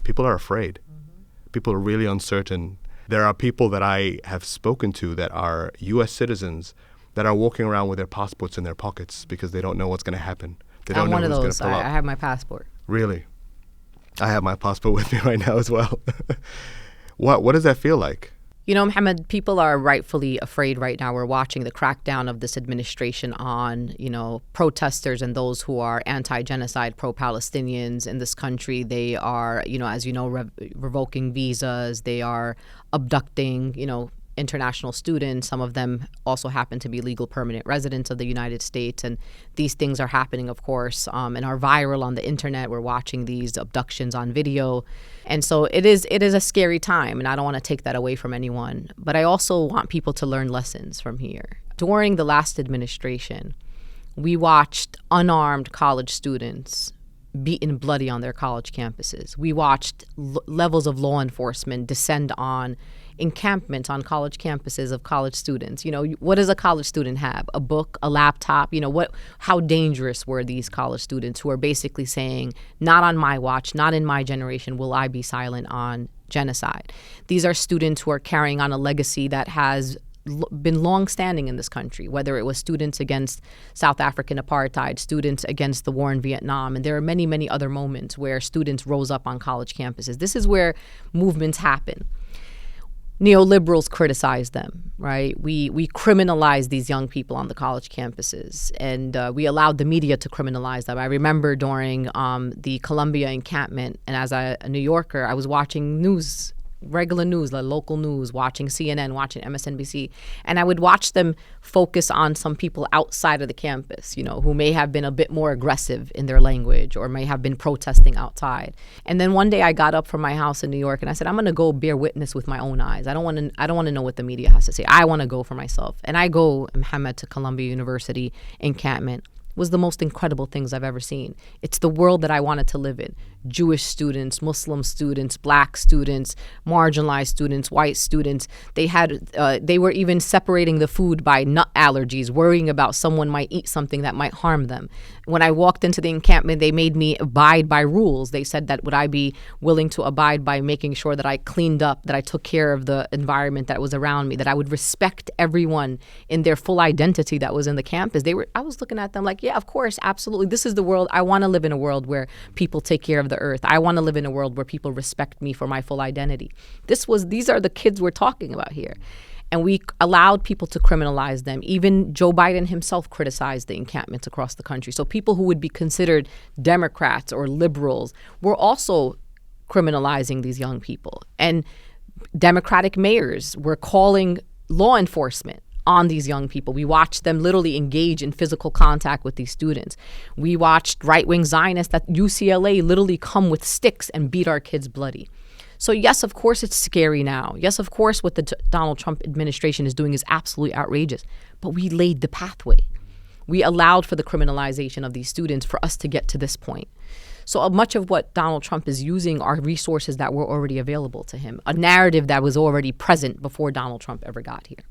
people are afraid. People are really uncertain. There are people that I have spoken to that are U.S. citizens that are walking around with their passports in their pockets because they don't know what's going to happen. They don't know who's going to pull up. I have my passport. Really? I have my passport with me right now as well. What does that feel like? You know, Mohammed, people are rightfully afraid right now. We're watching the crackdown of this administration on, protesters and those who are anti-genocide, pro-Palestinians in this country. They are, as you know, revoking visas. They are abducting, international students. Some of them also happen to be legal permanent residents of the United States. And these things are happening, of course, and are viral on the internet. We're watching these abductions on video. And so it is a scary time, and I don't want to take that away from anyone. But I also want people to learn lessons from here. During the last administration, we watched unarmed college students beaten bloody on their college campuses. We watched levels of law enforcement descend on encampments on college campuses of college students. What does a college student have? A book, a laptop? How dangerous were these college students who are basically saying, not on my watch, not in my generation will I be silent on genocide. These are students who are carrying on a legacy that has been long-standing in this country, whether it was students against South African apartheid, students against the war in Vietnam, and there are many, many other moments where students rose up on college campuses. This is where movements happen. Neoliberals criticize them, right? We criminalize these young people on the college campuses, and we allowed the media to criminalize them. I remember during the Columbia encampment, and as a New Yorker, I was watching news, regular news, like local news, watching CNN, watching MSNBC, and I would watch them focus on some people outside of the campus, who may have been a bit more aggressive in their language or may have been protesting outside. And then one day I got up from my house in New York and I said, I'm going to go bear witness with my own eyes. I don't want to know what the media has to say. I want to go for myself. And I go, Mohammed, to Columbia University encampment. Was the most incredible things I've ever seen. It's the world that I wanted to live in. Jewish students, Muslim students, black students, marginalized students, white students. They were even separating the food by nut allergies, worrying about someone might eat something that might harm them. When I walked into the encampment, they made me abide by rules. They said that would I be willing to abide by making sure that I cleaned up, that I took care of the environment that was around me, that I would respect everyone in their full identity that was in the campus. I was looking at them like, yeah, of course, absolutely. This is the world. I want to live in a world where people take care of the earth. I want to live in a world where people respect me for my full identity. These are the kids we're talking about here. And we allowed people to criminalize them. Even Joe Biden himself criticized the encampments across the country. So people who would be considered Democrats or liberals were also criminalizing these young people. And Democratic mayors were calling law enforcement on these young people. We watched them literally engage in physical contact with these students. We watched right-wing Zionists at UCLA literally come with sticks and beat our kids bloody. So yes, of course, it's scary now. Yes, of course, what the Donald Trump administration is doing is absolutely outrageous. But we laid the pathway. We allowed for the criminalization of these students for us to get to this point. So much of what Donald Trump is using are resources that were already available to him, a narrative that was already present before Donald Trump ever got here.